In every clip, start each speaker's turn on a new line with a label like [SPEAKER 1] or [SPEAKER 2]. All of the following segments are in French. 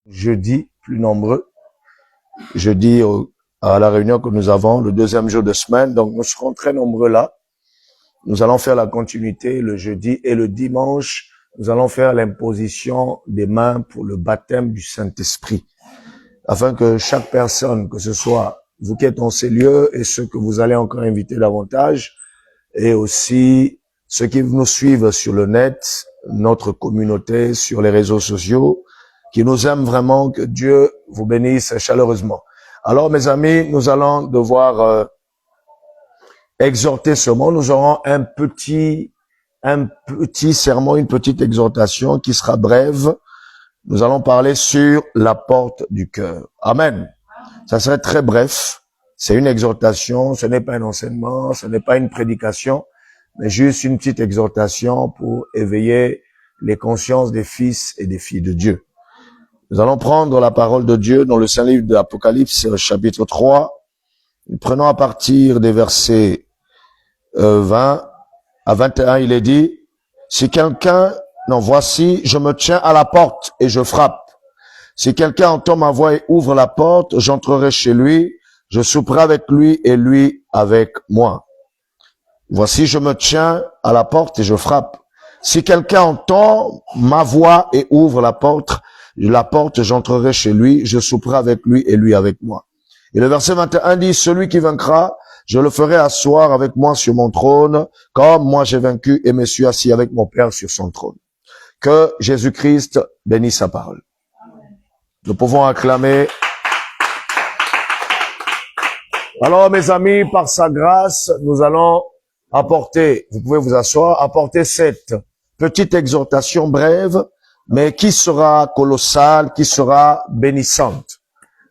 [SPEAKER 1] Jeudi, plus nombreux. Jeudi, à la réunion que nous avons, le deuxième jour de semaine. Donc, nous serons très nombreux là. Nous allons faire la continuité le jeudi et le dimanche. Nous allons faire l'imposition des mains pour le baptême du Saint-Esprit. Afin que chaque personne, que ce soit vous qui êtes en ces lieux et ceux que vous allez encore inviter davantage, et aussi ceux qui nous suivent sur le net, notre communauté, sur les réseaux sociaux, qui nous aiment vraiment, que Dieu vous bénisse chaleureusement. Alors, mes amis, nous allons devoir exhorter ce mot. Nous aurons un petit sermon, une petite exhortation qui sera brève. Nous allons parler sur la porte du cœur. Amen. Ça serait très bref. C'est une exhortation, ce n'est pas un enseignement, ce n'est pas une prédication, mais juste une petite exhortation pour éveiller les consciences des fils et des filles de Dieu. Nous allons prendre la parole de Dieu dans le Saint Livre de l'Apocalypse, chapitre 3. Prenons à partir des versets 20 à 21, il est dit, voici, je me tiens à la porte et je frappe. Si quelqu'un entend ma voix et ouvre la porte, j'entrerai chez lui, je souperai avec lui et lui avec moi. Voici, je me tiens à la porte et je frappe. Si quelqu'un entend ma voix et ouvre la porte, j'entrerai chez lui, je souperai avec lui et lui avec moi. Et le verset 21 dit, celui qui vaincra, je le ferai asseoir avec moi sur mon trône, comme moi j'ai vaincu et me suis assis avec mon Père sur son trône. Que Jésus-Christ bénisse sa parole. Nous pouvons acclamer. Alors, mes amis, par sa grâce, nous allons apporter, vous pouvez vous asseoir, apporter cette petite exhortation brève, mais qui sera colossale, qui sera bénissante.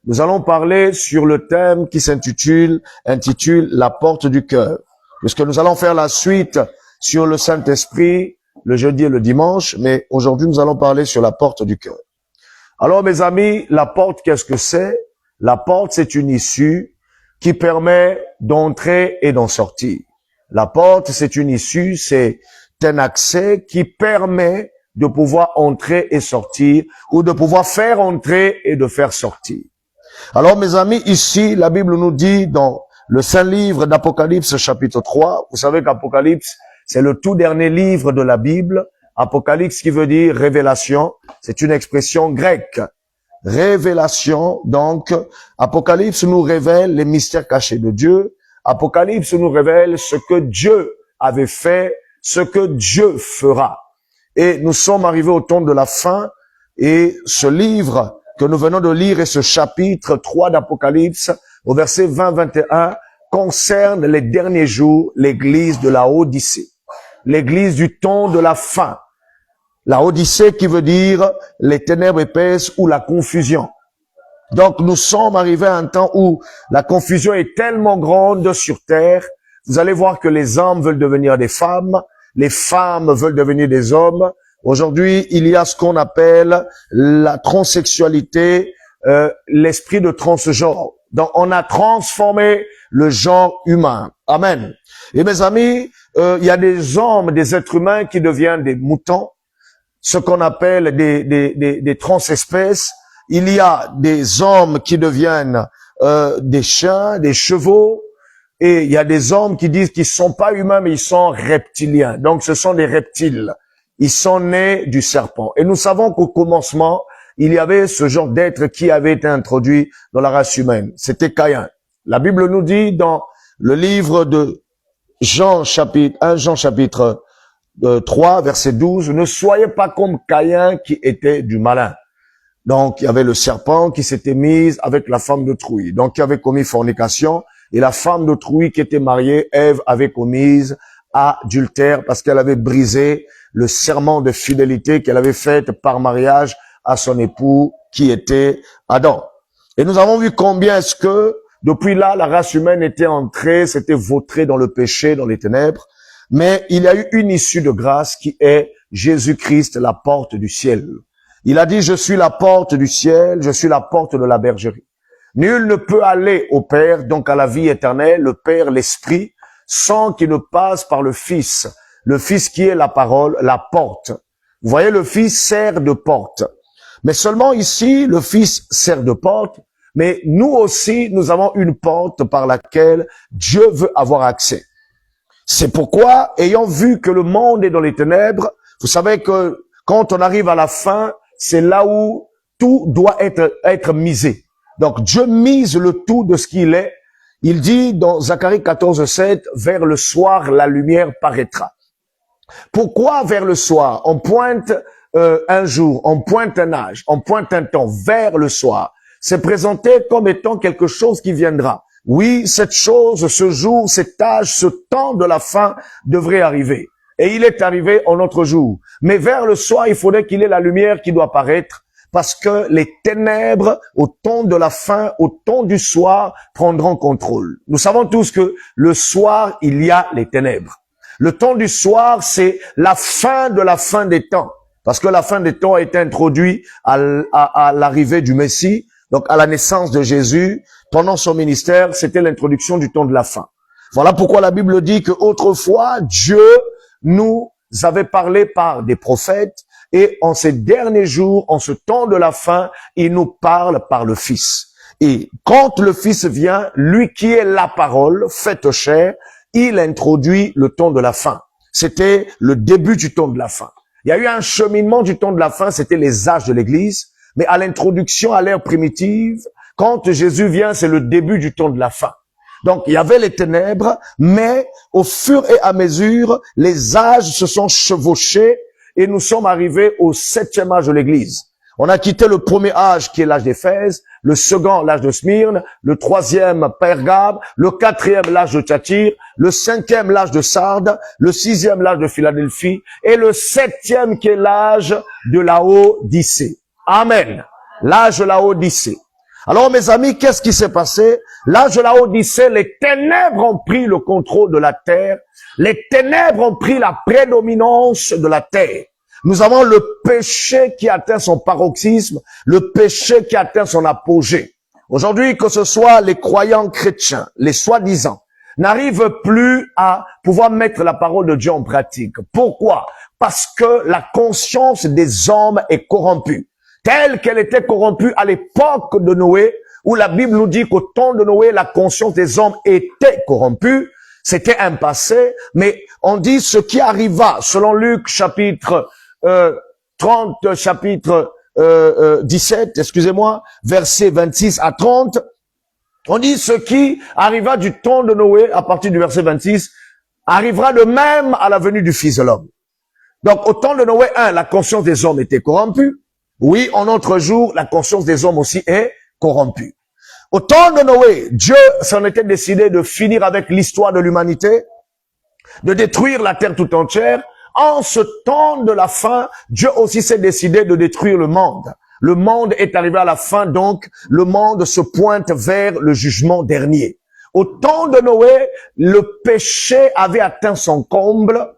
[SPEAKER 1] Nous allons parler sur le thème qui intitule la porte du cœur. Puisque nous allons faire la suite sur le Saint-Esprit le jeudi et le dimanche, mais aujourd'hui nous allons parler sur la porte du cœur. Alors mes amis, la porte, qu'est-ce que c'est? La porte, c'est une issue qui permet d'entrer et d'en sortir. La porte, c'est une issue, c'est un accès qui permet de pouvoir entrer et sortir, ou de pouvoir faire entrer et de faire sortir. Alors, mes amis, ici, la Bible nous dit dans le Saint Livre d'Apocalypse, chapitre 3, vous savez qu'Apocalypse, c'est le tout dernier livre de la Bible. Apocalypse qui veut dire révélation, c'est une expression grecque. Révélation, donc, Apocalypse nous révèle les mystères cachés de Dieu. Apocalypse nous révèle ce que Dieu avait fait, ce que Dieu fera. Et nous sommes arrivés au temps de la fin, et ce livre que nous venons de lire et ce chapitre 3 d'Apocalypse, au verset 20-21, concerne les derniers jours, l'église de la Odyssée. L'église du temps de la fin. La Odyssée qui veut dire les ténèbres épaisses ou la confusion. Donc nous sommes arrivés à un temps où la confusion est tellement grande sur terre. Vous allez voir que les hommes veulent devenir des femmes, les femmes veulent devenir des hommes. Aujourd'hui, il y a ce qu'on appelle la transsexualité, l'esprit de transgenre. Donc, on a transformé le genre humain. Amen. Et mes amis, il y a des hommes, des êtres humains qui deviennent des moutons, ce qu'on appelle des transespèces. Il y a des hommes qui deviennent des chiens, des chevaux. Et il y a des hommes qui disent qu'ils sont pas humains, mais ils sont reptiliens. Donc, ce sont des reptiles. Ils sont nés du serpent. Et nous savons qu'au commencement, il y avait ce genre d'être qui avait été introduit dans la race humaine. C'était Caïn. La Bible nous dit dans le livre de Jean chapitre 3, verset 12, ne soyez pas comme Caïn qui était du malin. Donc, il y avait le serpent qui s'était mis avec la femme d'autrui. Donc, qui avait commis fornication. Et la femme d'autrui qui était mariée, Ève, avait commis adultère parce qu'elle avait brisé le serment de fidélité qu'elle avait fait par mariage à son époux qui était Adam. Et nous avons vu combien est-ce que depuis là, la race humaine était entrée, s'était vautrée dans le péché, dans les ténèbres. Mais il y a eu une issue de grâce qui est Jésus-Christ, la porte du ciel. Il a dit, je suis la porte du ciel, je suis la porte de la bergerie. Nul ne peut aller au Père, donc à la vie éternelle, le Père, l'Esprit, sans qu'il ne passe par le Fils. Le Fils qui est la parole, la porte. Vous voyez, le Fils sert de porte. Mais seulement ici, le Fils sert de porte, mais nous aussi, nous avons une porte par laquelle Dieu veut avoir accès. C'est pourquoi, ayant vu que le monde est dans les ténèbres, vous savez que quand on arrive à la fin, c'est là où tout doit être misé. Donc Dieu mise le tout de ce qu'il est. Il dit dans Zacharie 14:7, vers le soir, la lumière paraîtra. Pourquoi vers le soir? On pointe un jour, on pointe un âge, on pointe un temps, vers le soir. C'est présenté comme étant quelque chose qui viendra. Oui, cette chose, ce jour, cet âge, ce temps de la fin devrait arriver. Et il est arrivé en notre jour. Mais vers le soir, il faudrait qu'il y ait la lumière qui doit paraître, parce que les ténèbres, au temps de la fin, au temps du soir, prendront contrôle. Nous savons tous que le soir, il y a les ténèbres. Le temps du soir, c'est la fin de la fin des temps. Parce que la fin des temps a été introduite à l'arrivée du Messie, donc à la naissance de Jésus. Pendant son ministère, c'était l'introduction du temps de la fin. Voilà pourquoi la Bible dit que autrefois, Dieu nous avait parlé par des prophètes, et en ces derniers jours, en ce temps de la fin, il nous parle par le Fils. Et quand le Fils vient, lui qui est la parole faite chair, il introduit le temps de la fin. C'était le début du temps de la fin. Il y a eu un cheminement du temps de la fin, c'était les âges de l'Église, mais à l'introduction à l'ère primitive, quand Jésus vient, c'est le début du temps de la fin. Donc, il y avait les ténèbres, mais au fur et à mesure, les âges se sont chevauchés et nous sommes arrivés au 7e âge de l'Église. On a quitté le premier âge qui est l'âge d'Éphèse, le second l'âge de Smyrne, le 3e Pergame, le 4e l'âge de Thyatire, le 5e l'âge de Sardes, le 6e l'âge de Philadelphie et le 7e qui est l'âge de Laodicée. Amen. L'âge de Laodicée. Alors mes amis, qu'est-ce qui s'est passé? L'âge de Laodicée, les ténèbres ont pris le contrôle de la terre. Les ténèbres ont pris la prédominance de la terre. Nous avons le péché qui atteint son paroxysme, le péché qui atteint son apogée. Aujourd'hui, que ce soit les croyants chrétiens, les soi-disant, n'arrivent plus à pouvoir mettre la parole de Dieu en pratique. Pourquoi? Parce que la conscience des hommes est corrompue, telle qu'elle était corrompue à l'époque de Noé, où la Bible nous dit qu'au temps de Noé, la conscience des hommes était corrompue. C'était un passé, mais on dit ce qui arriva, selon Luc chapitre 30, chapitre 17, excusez-moi, versets 26 à 30, on dit ce qui arriva du temps de Noé, à partir du verset 26, arrivera de même à la venue du Fils de l'homme. Donc, au temps de Noé, la conscience des hommes était corrompue. Oui, en notre jour, la conscience des hommes aussi est corrompue. Au temps de Noé, Dieu s'en était décidé de finir avec l'histoire de l'humanité, de détruire la terre tout entière. En ce temps de la fin, Dieu aussi s'est décidé de détruire le monde. Le monde est arrivé à la fin, donc le monde se pointe vers le jugement dernier. Au temps de Noé, le péché avait atteint son comble.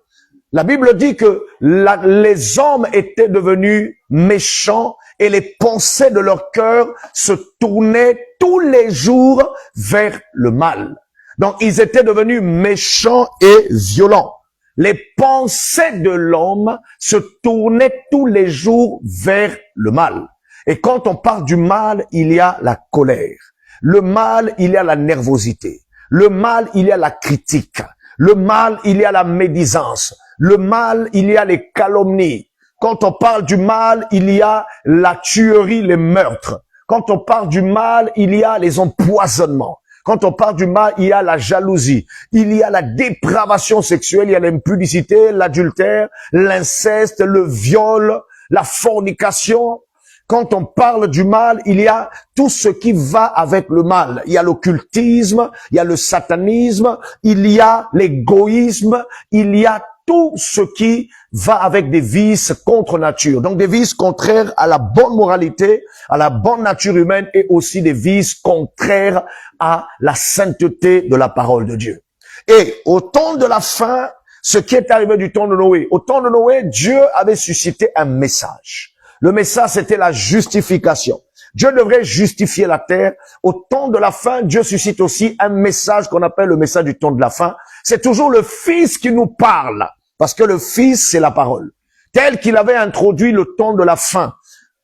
[SPEAKER 1] La Bible dit que les hommes étaient devenus méchants et les pensées de leur cœur se tournaient tous les jours vers le mal. Donc, ils étaient devenus méchants et violents. Les pensées de l'homme se tournaient tous les jours vers le mal. Et quand on parle du mal, il y a la colère. Le mal, il y a la nervosité. Le mal, il y a la critique. Le mal, il y a la médisance. Le mal, il y a les calomnies. Quand on parle du mal, il y a la tuerie, les meurtres. Quand on parle du mal, il y a les empoisonnements. Quand on parle du mal, il y a la jalousie, il y a la dépravation sexuelle, il y a l'impudicité, l'adultère, l'inceste, le viol, la fornication. Quand on parle du mal, il y a tout ce qui va avec le mal. Il y a l'occultisme, il y a le satanisme, il y a l'égoïsme, il y a tout ce qui va avec des vices contre nature. Donc des vices contraires à la bonne moralité, à la bonne nature humaine et aussi des vices contraires à la sainteté de la parole de Dieu. Et au temps de la fin, ce qui est arrivé du temps de Noé, au temps de Noé, Dieu avait suscité un message. Le message, c'était la justification. Dieu devrait justifier la terre. Au temps de la fin, Dieu suscite aussi un message qu'on appelle le message du temps de la fin. C'est toujours le Fils qui nous parle. Parce que le Fils, c'est la parole. Tel qu'il avait introduit le temps de la fin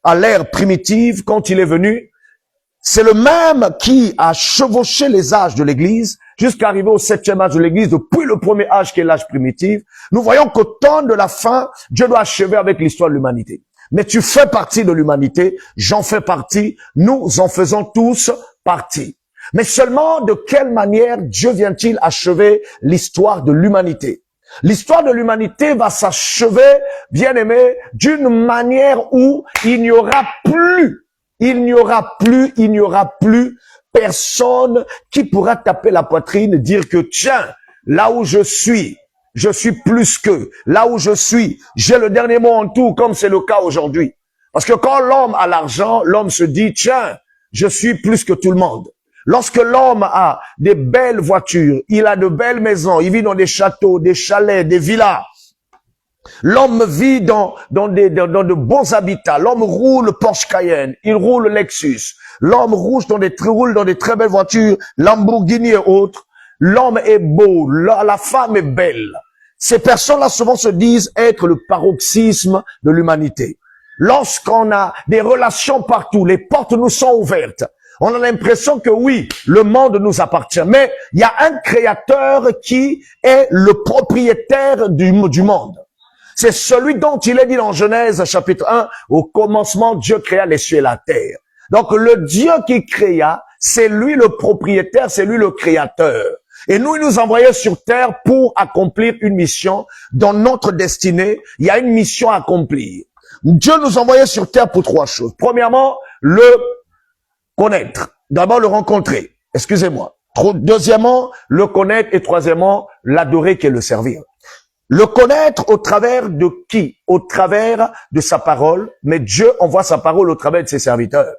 [SPEAKER 1] à l'ère primitive, quand il est venu, c'est le même qui a chevauché les âges de l'Église jusqu'à arriver au 7e âge de l'Église, depuis le premier âge qui est l'âge primitif. Nous voyons qu'au temps de la fin, Dieu doit achever avec l'histoire de l'humanité. Mais tu fais partie de l'humanité, j'en fais partie, nous en faisons tous partie. Mais seulement de quelle manière Dieu vient-il achever l'histoire de l'humanité? L'histoire de l'humanité va s'achever, bien aimé, d'une manière où il n'y aura plus personne qui pourra taper la poitrine et dire que tiens, là où je suis plus que, là où je suis, j'ai le dernier mot en tout, comme c'est le cas aujourd'hui. Parce que quand l'homme a l'argent, l'homme se dit tiens, je suis plus que tout le monde. Lorsque l'homme a des belles voitures, il a de belles maisons, il vit dans des châteaux, des chalets, des villas. L'homme vit dans de bons habitats. L'homme roule Porsche Cayenne, il roule Lexus. L'homme roule dans des très belles voitures, Lamborghini et autres. L'homme est beau, la femme est belle. Ces personnes-là souvent se disent être le paroxysme de l'humanité. Lorsqu'on a des relations partout, les portes nous sont ouvertes. On a l'impression que oui, le monde nous appartient, mais il y a un créateur qui est le propriétaire du monde. C'est celui dont il est dit dans Genèse chapitre 1, au commencement, Dieu créa les cieux et la terre. Donc le Dieu qui créa, c'est lui le propriétaire, c'est lui le créateur. Et nous, il nous envoyait sur terre pour accomplir une mission. Dans notre destinée, il y a une mission à accomplir. Dieu nous envoyait sur terre pour 3 choses. Premièrement, le connaître. D'abord, le rencontrer. Excusez-moi. Deuxièmement, le connaître. Et troisièmement, l'adorer qui est le servir. Le connaître au travers de qui? Au travers de sa parole. Mais Dieu envoie sa parole au travers de ses serviteurs.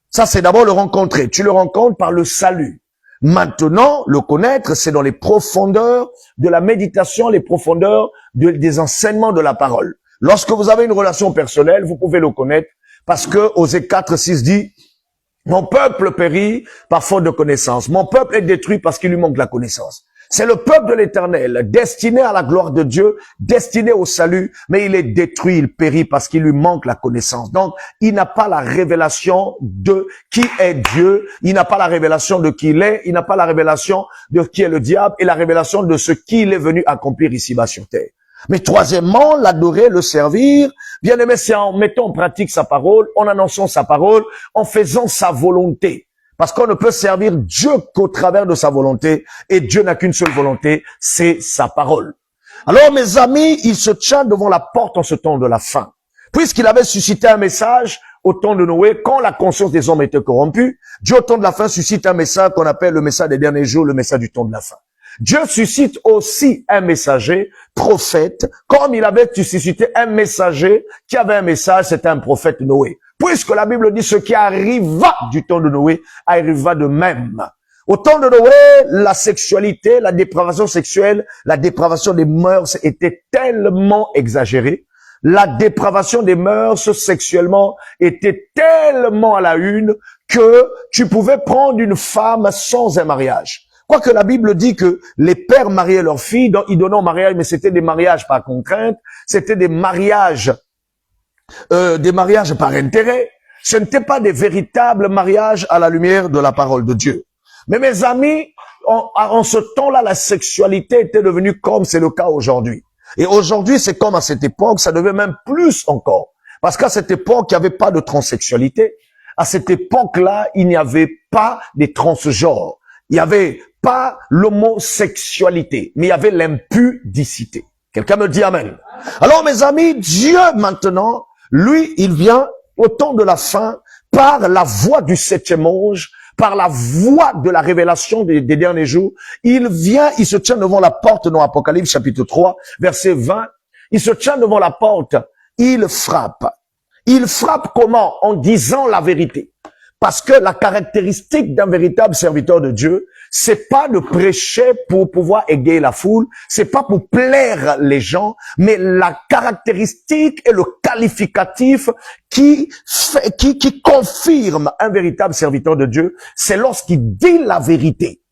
[SPEAKER 1] Ça, c'est d'abord le rencontrer. Tu le rencontres par le salut. Maintenant, le connaître, c'est dans les profondeurs de la méditation, les profondeurs des enseignements de la parole. Lorsque vous avez une relation personnelle, vous pouvez le connaître parce que Osée 4:6 dit « Mon peuple périt par faute de connaissance. Mon peuple est détruit parce qu'il lui manque la connaissance. » C'est le peuple de l'Éternel, destiné à la gloire de Dieu, destiné au salut, mais il est détruit, il périt parce qu'il lui manque la connaissance. Donc, il n'a pas la révélation de qui est Dieu, il n'a pas la révélation de qui il est, il n'a pas la révélation de qui est le diable et la révélation de ce qu'il est venu accomplir ici-bas sur terre. Mais troisièmement, l'adorer, le servir, bien aimé, c'est en mettant en pratique sa parole, en annonçant sa parole, en faisant sa volonté. Parce qu'on ne peut servir Dieu qu'au travers de sa volonté. Et Dieu n'a qu'une seule volonté, c'est sa parole. Alors, mes amis, il se tient devant la porte en ce temps de la fin. Puisqu'il avait suscité un message au temps de Noé, quand la conscience des hommes était corrompue, Dieu au temps de la fin suscite un message qu'on appelle le message des derniers jours, le message du temps de la fin. Dieu suscite aussi un messager, prophète, comme il avait suscité un messager qui avait un message, c'était un prophète Noé. Puisque la Bible dit ce qui arriva du temps de Noé arriva de même. Au temps de Noé, la sexualité, la dépravation sexuelle, la dépravation des mœurs était tellement exagérée. La dépravation des mœurs sexuellement était tellement à la une que tu pouvais prendre une femme sans un mariage. Quoique la Bible dit que les pères mariaient leurs filles, ils donnaient en mariage, mais c'était des mariages par contrainte, c'était des mariages par intérêt. Ce n'était pas des véritables mariages à la lumière de la parole de Dieu. Mais mes amis, en ce temps-là, la sexualité était devenue comme c'est le cas aujourd'hui. Et aujourd'hui, c'est comme à cette époque, ça devait même plus encore. Parce qu'à cette époque, il n'y avait pas de transsexualité. À cette époque-là, il n'y avait pas des transgenres. Il n'y avait pas l'homosexualité, mais il y avait l'impudicité. Quelqu'un me dit amen. Alors mes amis, Dieu maintenant, lui, il vient au temps de la fin par la voix du 7e ange, par la voix de la révélation des derniers jours. Il vient, il se tient devant la porte dans Apocalypse chapitre 3, verset 20. Il se tient devant la porte, il frappe. Il frappe comment? En disant la vérité. Parce que la caractéristique d'un véritable serviteur de Dieu, c'est pas de prêcher pour pouvoir égayer la foule, c'est pas pour plaire les gens, mais la caractéristique et le qualificatif qui confirme un véritable serviteur de Dieu, c'est lorsqu'il dit la vérité.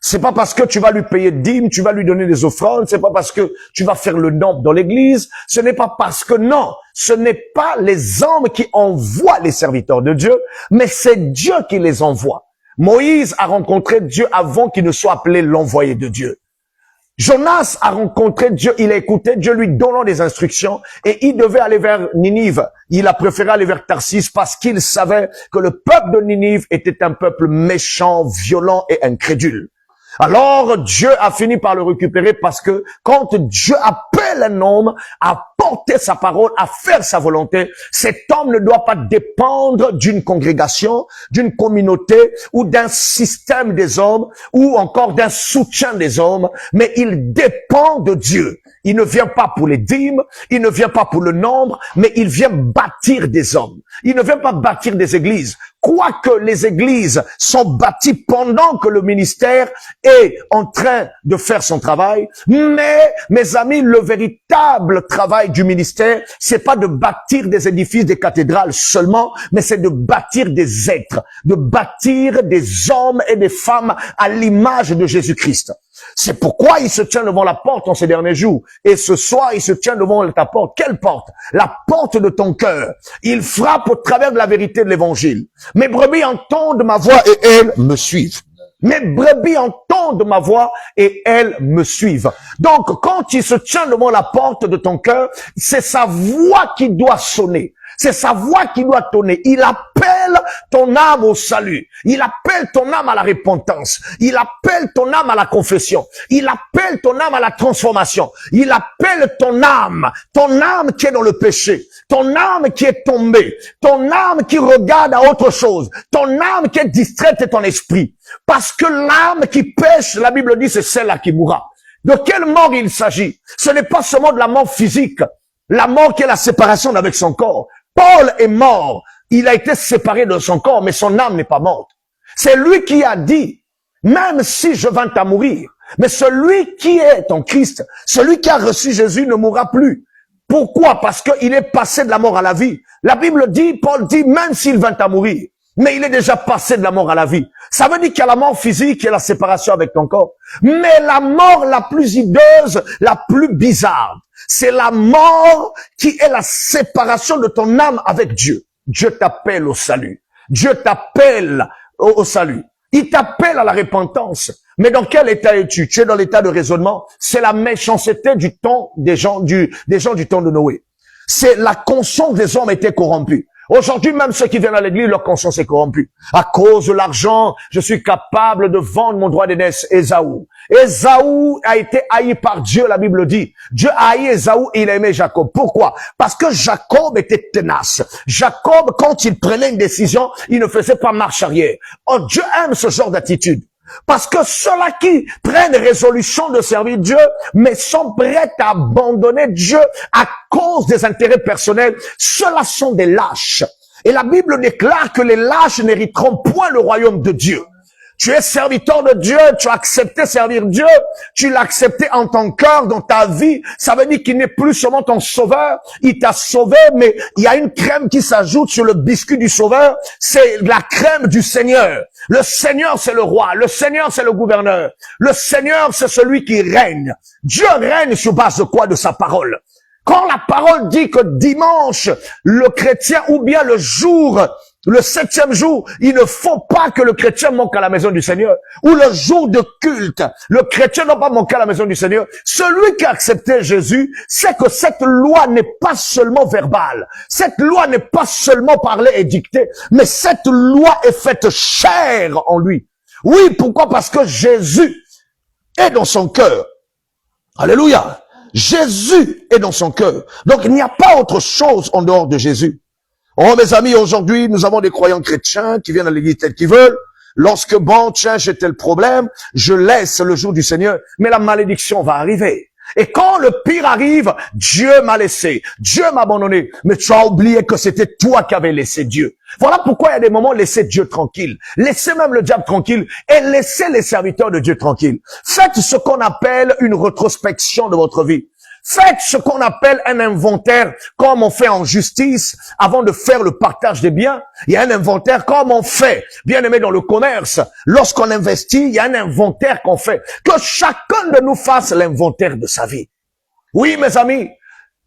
[SPEAKER 1] C'est pas parce que tu vas lui payer de dîmes, tu vas lui donner des offrandes, c'est pas parce que tu vas faire le nombre dans l'église, ce n'est pas parce que non, ce n'est pas les hommes qui envoient les serviteurs de Dieu, mais c'est Dieu qui les envoie. Moïse a rencontré Dieu avant qu'il ne soit appelé l'envoyé de Dieu. Jonas a rencontré Dieu, il a écouté Dieu lui donnant des instructions et il devait aller vers Ninive. Il a préféré aller vers Tarsis parce qu'il savait que le peuple de Ninive était un peuple méchant, violent et incrédule. Alors Dieu a fini par le récupérer parce que quand Dieu appelle un homme à porter sa parole, à faire sa volonté, cet homme ne doit pas dépendre d'une congrégation, d'une communauté ou d'un système des hommes ou encore d'un soutien des hommes, mais il dépend de Dieu. Il ne vient pas pour les dîmes, il ne vient pas pour le nombre, mais il vient bâtir des hommes. Il ne vient pas bâtir des églises. Quoique les églises sont bâties pendant que le ministère est en train de faire son travail, mais, mes amis, le véritable travail du ministère, c'est pas de bâtir des édifices, des cathédrales seulement, mais c'est de bâtir des êtres, de bâtir des hommes et des femmes à l'image de Jésus-Christ. C'est pourquoi il se tient devant la porte en ces derniers jours. Et ce soir, il se tient devant ta porte. Quelle porte? La porte de ton cœur. Il frappe au travers de la vérité de l'évangile. Mes brebis entendent ma voix et elles me suivent. Mes brebis entendent ma voix et elles me suivent. Donc, quand il se tient devant la porte de ton cœur, c'est sa voix qui doit sonner. C'est sa voix qui doit tonner. Il appelle ton âme au salut. Il appelle ton âme à la repentance. Il appelle ton âme à la confession. Il appelle ton âme à la transformation. Il appelle ton âme qui est dans le péché, ton âme qui est tombée, ton âme qui regarde à autre chose, ton âme qui est distraite et ton esprit. Parce que l'âme qui pêche, la Bible dit, c'est celle-là qui mourra. De quelle mort il s'agit? Ce n'est pas seulement de la mort physique, la mort qui est la séparation d'avec son corps. Paul est mort, il a été séparé de son corps, mais son âme n'est pas morte. C'est lui qui a dit, même si je vins à mourir, mais celui qui est en Christ, celui qui a reçu Jésus ne mourra plus. Pourquoi? Parce qu'il est passé de la mort à la vie. La Bible dit, Paul dit, même s'il vint à mourir, mais il est déjà passé de la mort à la vie. Ça veut dire qu'il y a la mort physique et la séparation avec ton corps. Mais la mort la plus hideuse, la plus bizarre, c'est la mort qui est la séparation de ton âme avec Dieu. Dieu t'appelle au salut. Dieu t'appelle au salut. Il t'appelle à la repentance. Mais dans quel état es-tu? Tu es dans l'état de raisonnement. C'est la méchanceté du temps des gens du temps de Noé. C'est la conscience des hommes était corrompue. Aujourd'hui, même ceux qui viennent à l'église, leur conscience est corrompue. À cause de l'argent, je suis capable de vendre mon droit d'aînesse. Ésaü. Ésaü a été haï par Dieu, la Bible dit. Dieu a haï Ésaü et il a aimé Jacob. Pourquoi? Parce que Jacob était tenace. Jacob, quand il prenait une décision, il ne faisait pas marche arrière. Oh, Dieu aime ce genre d'attitude. Parce que ceux-là qui prennent résolution de servir Dieu, mais sont prêts à abandonner Dieu à cause des intérêts personnels, ceux-là sont des lâches. Et la Bible déclare que les lâches n'hériteront point le royaume de Dieu. Tu es serviteur de Dieu, tu as accepté servir Dieu, tu l'as accepté en ton cœur, dans ta vie. Ça veut dire qu'il n'est plus seulement ton sauveur, il t'a sauvé, mais il y a une crème qui s'ajoute sur le biscuit du sauveur, c'est la crème du Seigneur. Le Seigneur, c'est le roi, le Seigneur, c'est le gouverneur, le Seigneur, c'est celui qui règne. Dieu règne sur base de quoi? De sa parole. Quand la parole dit que dimanche, le chrétien, ou bien le jour, le 7e jour, il ne faut pas que le chrétien manque à la maison du Seigneur. Ou le jour de culte, le chrétien n'a pas manqué à la maison du Seigneur. Celui qui a accepté Jésus, c'est que cette loi n'est pas seulement verbale. Cette loi n'est pas seulement parlée et dictée, mais cette loi est faite chair en lui. Oui, pourquoi? Parce que Jésus est dans son cœur. Alléluia. Jésus est dans son cœur. Donc, il n'y a pas autre chose en dehors de Jésus. Oh, mes amis, aujourd'hui, nous avons des croyants chrétiens qui viennent à l'église tels qu'ils veulent. Lorsque, bon, tiens, j'ai tel problème, je laisse le jour du Seigneur, mais la malédiction va arriver. Et quand le pire arrive, Dieu m'a laissé, Dieu m'a abandonné, mais tu as oublié que c'était toi qui avais laissé Dieu. Voilà pourquoi il y a des moments, laissez Dieu tranquille. Laissez même le diable tranquille et laissez les serviteurs de Dieu tranquilles. Faites ce qu'on appelle une rétrospection de votre vie. Faites ce qu'on appelle un inventaire, comme on fait en justice, avant de faire le partage des biens. Il y a un inventaire comme on fait, bien aimé, dans le commerce. Lorsqu'on investit, il y a un inventaire qu'on fait. Que chacun de nous fasse l'inventaire de sa vie. Oui, mes amis,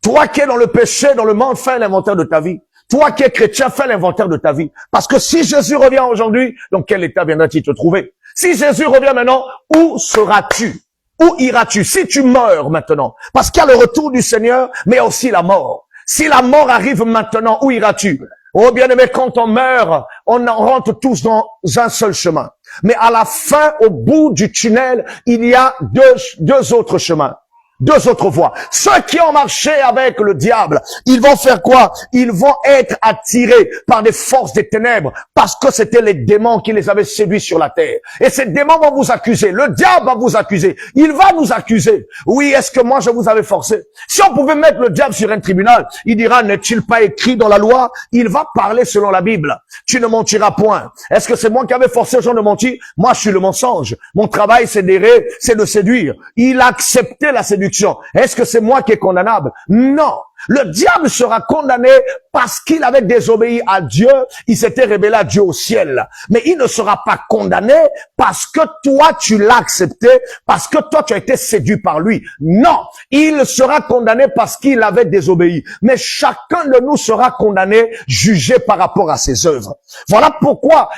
[SPEAKER 1] toi qui es dans le péché, dans le monde, fais l'inventaire de ta vie. Toi qui es chrétien, fais l'inventaire de ta vie. Parce que si Jésus revient aujourd'hui, dans quel état viendra-t-il te trouver? Si Jésus revient maintenant, où seras-tu? Où iras-tu? Si tu meurs maintenant, parce qu'il y a le retour du Seigneur, mais aussi la mort. Si la mort arrive maintenant, où iras-tu? Oh bien-aimé, quand on meurt, on en rentre tous dans un seul chemin. Mais à la fin, au bout du tunnel, il y a deux autres chemins. Deux autres voies. Ceux qui ont marché avec le diable, ils vont faire quoi? Ils vont être attirés par des forces des ténèbres parce que c'était les démons qui les avaient séduits sur la terre. Et ces démons vont vous accuser. Le diable va vous accuser. Il va nous accuser. Oui, est-ce que moi je vous avais forcé? Si on pouvait mettre le diable sur un tribunal, il dira, n'est-il pas écrit dans la loi? Il va parler selon la Bible. Tu ne mentiras point. Est-ce que c'est moi qui avais forcé les gens de mentir? Moi, je suis le mensonge. Mon travail, c'est d'errer, c'est de séduire. Il a accepté la séduction. Est-ce que c'est moi qui est condamnable? Non. Le diable sera condamné parce qu'il avait désobéi à Dieu, il s'était rebellé à Dieu au ciel. Mais il ne sera pas condamné parce que toi, tu l'as accepté, parce que toi, tu as été séduit par lui. Non. Il sera condamné parce qu'il avait désobéi. Mais chacun de nous sera condamné, jugé par rapport à ses œuvres. Voilà pourquoi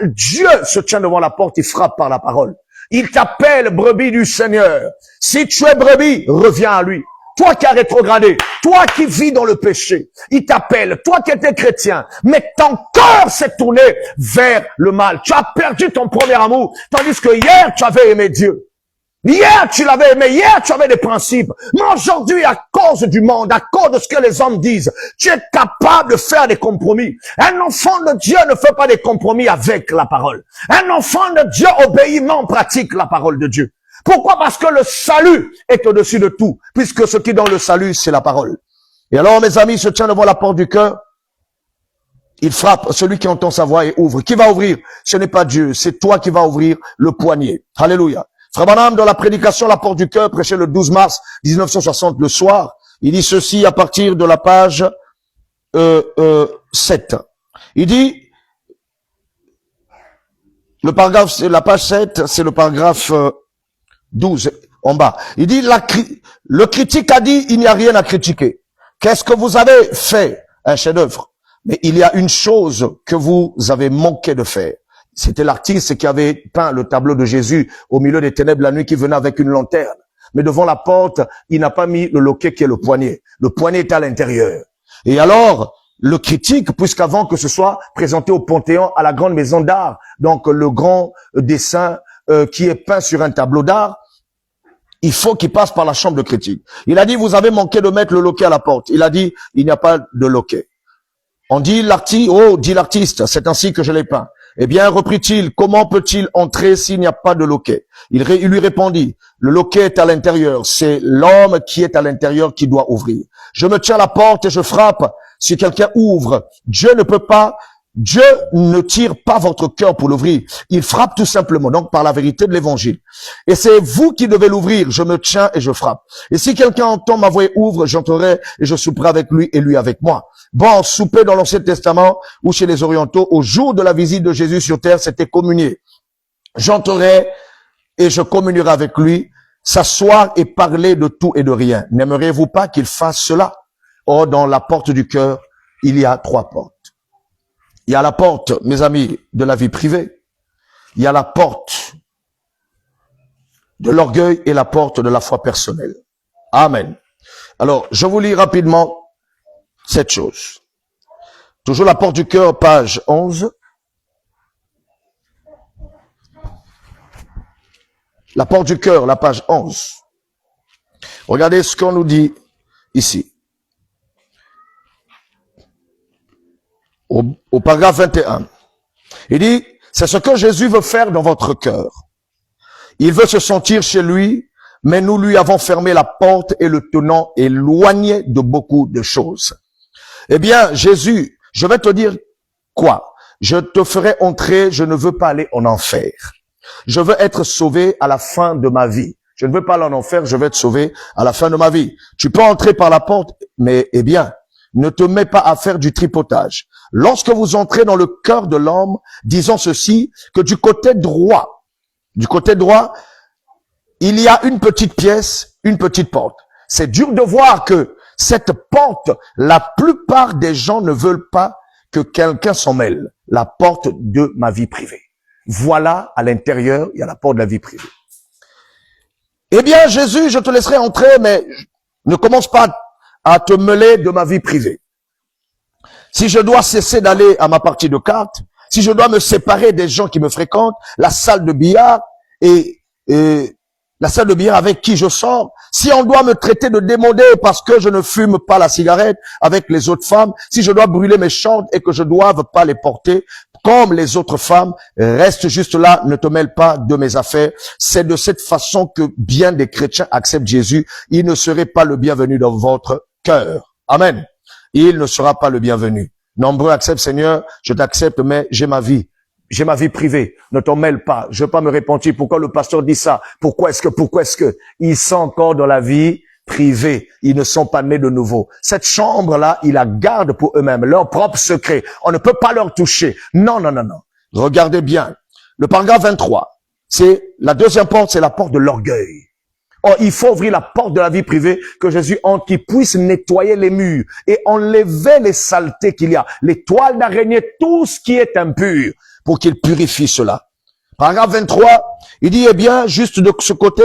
[SPEAKER 1] Dieu se tient devant la porte, il frappe par la parole. Il t'appelle brebis du Seigneur. Si tu es brebis, reviens à lui. Toi qui as rétrogradé, toi qui vis dans le péché, il t'appelle, toi qui étais chrétien, mais ton cœur s'est tourné vers le mal. Tu as perdu ton premier amour, tandis que hier, tu avais aimé Dieu. Hier, tu l'avais aimé. Hier, tu avais des principes. Mais aujourd'hui, à cause du monde, à cause de ce que les hommes disent, tu es capable de faire des compromis. Un enfant de Dieu ne fait pas des compromis avec la parole. Un enfant de Dieu obéit, mais on pratique la parole de Dieu. Pourquoi? Parce que le salut est au-dessus de tout, puisque ce qui est dans le salut, c'est la parole. Et alors, mes amis, se tient devant la porte du cœur. Il frappe celui qui entend sa voix et ouvre. Qui va ouvrir? Ce n'est pas Dieu, c'est toi qui vas ouvrir le poignet. Alléluia. Frère Branham, dans la prédication La Porte du Cœur, prêché le 12 mars 1960 le soir, il dit ceci à partir de la page 7. Il dit, le paragraphe, la page 7, c'est le paragraphe 12 en bas. Il dit, le critique a dit, il n'y a rien à critiquer. Qu'est-ce que vous avez fait? Un chef-d'œuvre. Mais il y a une chose que vous avez manqué de faire. C'était l'artiste qui avait peint le tableau de Jésus au milieu des ténèbres la nuit, qui venait avec une lanterne. Mais devant la porte, il n'a pas mis le loquet qui est le poignet. Le poignet est à l'intérieur. Et alors, le critique, puisqu'avant que ce soit présenté au Panthéon, à la grande maison d'art, donc le grand dessin qui est peint sur un tableau d'art, il faut qu'il passe par la chambre de critique. Il a dit, vous avez manqué de mettre le loquet à la porte. Il a dit, il n'y a pas de loquet. On dit dit l'artiste, c'est ainsi que je l'ai peint. Eh bien, reprit-il, comment peut-il entrer s'il n'y a pas de loquet? Il lui répondit, le loquet est à l'intérieur, c'est l'homme qui est à l'intérieur qui doit ouvrir. Je me tiens à la porte et je frappe. Si quelqu'un ouvre, Dieu ne tire pas votre cœur pour l'ouvrir. Il frappe tout simplement, donc par la vérité de l'évangile. Et c'est vous qui devez l'ouvrir. Je me tiens et je frappe. Et si quelqu'un entend ma voix et ouvre, j'entrerai et je souperai avec lui et lui avec moi. Bon, souper dans l'Ancien Testament ou chez les Orientaux, au jour de la visite de Jésus sur terre, c'était communier. J'entrerai et je communierai avec lui, s'asseoir et parler de tout et de rien. N'aimeriez-vous pas qu'il fasse cela? Or, dans la porte du cœur, il y a 3 portes. Il y a la porte, mes amis, de la vie privée. Il y a la porte de l'orgueil et la porte de la foi personnelle. Amen. Alors, je vous lis rapidement cette chose. Toujours la porte du cœur, page 11. La porte du cœur, la page 11. Regardez ce qu'on nous dit ici. Au paragraphe 21. Il dit, c'est ce que Jésus veut faire dans votre cœur. Il veut se sentir chez lui, mais nous lui avons fermé la porte et le tenant éloigné de beaucoup de choses. Eh bien, Jésus, je vais te dire quoi? Je te ferai entrer, je ne veux pas aller en enfer. Je veux être sauvé à la fin de ma vie. Je ne veux pas aller en enfer, je vais être sauvé à la fin de ma vie. Tu peux entrer par la porte, mais, eh bien, ne te mets pas à faire du tripotage. Lorsque vous entrez dans le cœur de l'homme, disons ceci, que du côté droit, il y a une petite pièce, une petite porte. C'est dur de voir que cette porte, la plupart des gens ne veulent pas que quelqu'un s'en mêle. La porte de ma vie privée. Voilà, à l'intérieur, il y a la porte de la vie privée. Eh bien, Jésus, je te laisserai entrer, mais ne commence pas à te mêler de ma vie privée. Si je dois cesser d'aller à ma partie de cartes, si je dois me séparer des gens qui me fréquentent, la salle de billard et la salle de billard avec qui je sors, si on doit me traiter de démodé parce que je ne fume pas la cigarette avec les autres femmes, si je dois brûler mes chantes et que je doive pas les porter comme les autres femmes, reste juste là, ne te mêle pas de mes affaires. C'est de cette façon que bien des chrétiens acceptent Jésus. Il ne serait pas le bienvenu dans votre cœur. Amen. Il ne sera pas le bienvenu. Nombreux acceptent, Seigneur, je t'accepte, mais j'ai ma vie. J'ai ma vie privée. Ne t'en mêle pas. Je veux pas me repentir. Pourquoi le pasteur dit ça? Pourquoi est-ce que? Ils sont encore dans la vie privée. Ils ne sont pas nés de nouveau. Cette chambre-là, ils la gardent pour eux-mêmes. Leur propre secret. On ne peut pas leur toucher. Non. Regardez bien. Le paragraphe 23. C'est la deuxième porte, c'est la porte de l'orgueil. Oh, il faut ouvrir la porte de la vie privée, que Jésus entre, qu'il puisse nettoyer les murs et enlever les saletés qu'il y a, les toiles d'araignée, tout ce qui est impur, pour qu'il purifie cela. Paragraphe 23, il dit, eh bien, juste de ce côté,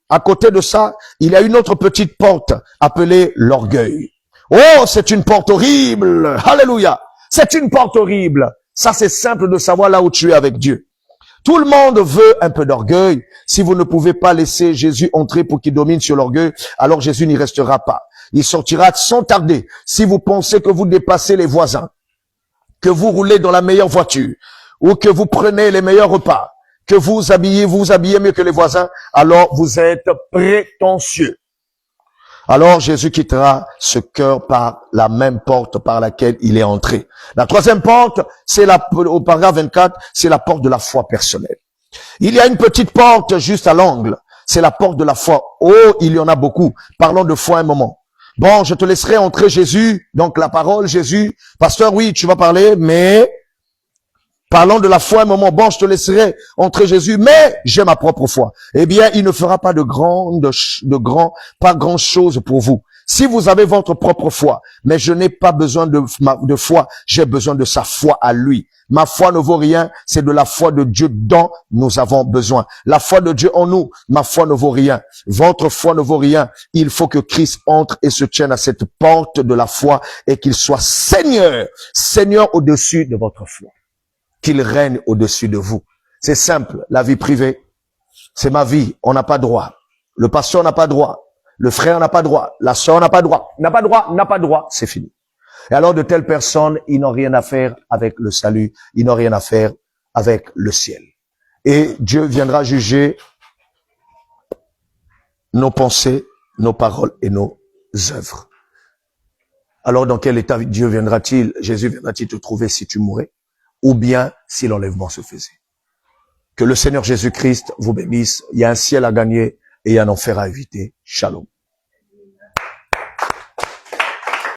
[SPEAKER 1] à côté de ça, il y a une autre petite porte appelée l'orgueil. Oh, c'est une porte horrible. Alléluia. C'est une porte horrible. Ça, c'est simple de savoir là où tu es avec Dieu. Tout le monde veut un peu d'orgueil. Si vous ne pouvez pas laisser Jésus entrer pour qu'il domine sur l'orgueil, alors Jésus n'y restera pas. Il sortira sans tarder. Si vous pensez que vous dépassez les voisins, que vous roulez dans la meilleure voiture, ou que vous prenez les meilleurs repas, que vous habillez mieux que les voisins, alors vous êtes prétentieux. Alors Jésus quittera ce cœur par la même porte par laquelle il est entré. La troisième porte, c'est au paragraphe 24, c'est la porte de la foi personnelle. Il y a une petite porte juste à l'angle, c'est la porte de la foi. Oh, il y en a beaucoup. Parlons de foi un moment. Bon, je te laisserai entrer Jésus, donc la parole Jésus. Pasteur, oui, tu vas parler, mais parlons de la foi un moment. Bon, je te laisserai entrer Jésus, mais j'ai ma propre foi. Eh bien, il ne fera pas pas grand chose pour vous. Si vous avez votre propre foi, mais je n'ai pas besoin de foi, j'ai besoin de sa foi à lui. Ma foi ne vaut rien, c'est de la foi de Dieu dont nous avons besoin. La foi de Dieu en nous, ma foi ne vaut rien. Votre foi ne vaut rien. Il faut que Christ entre et se tienne à cette porte de la foi et qu'il soit Seigneur au-dessus de votre foi. Qu'il règne au-dessus de vous. C'est simple, la vie privée, c'est ma vie, on n'a pas droit. Le pasteur n'a pas droit. Le frère n'a pas droit. La sœur n'a pas droit. N'a pas droit, c'est fini. Et alors de telles personnes, ils n'ont rien à faire avec le salut, ils n'ont rien à faire avec le ciel. Et Dieu viendra juger nos pensées, nos paroles et nos œuvres. Alors dans quel état Jésus viendra-t-il te trouver si tu mourais? Ou bien si l'enlèvement se faisait. Que le Seigneur Jésus-Christ vous bénisse. Il y a un ciel à gagner et un enfer à éviter. Shalom.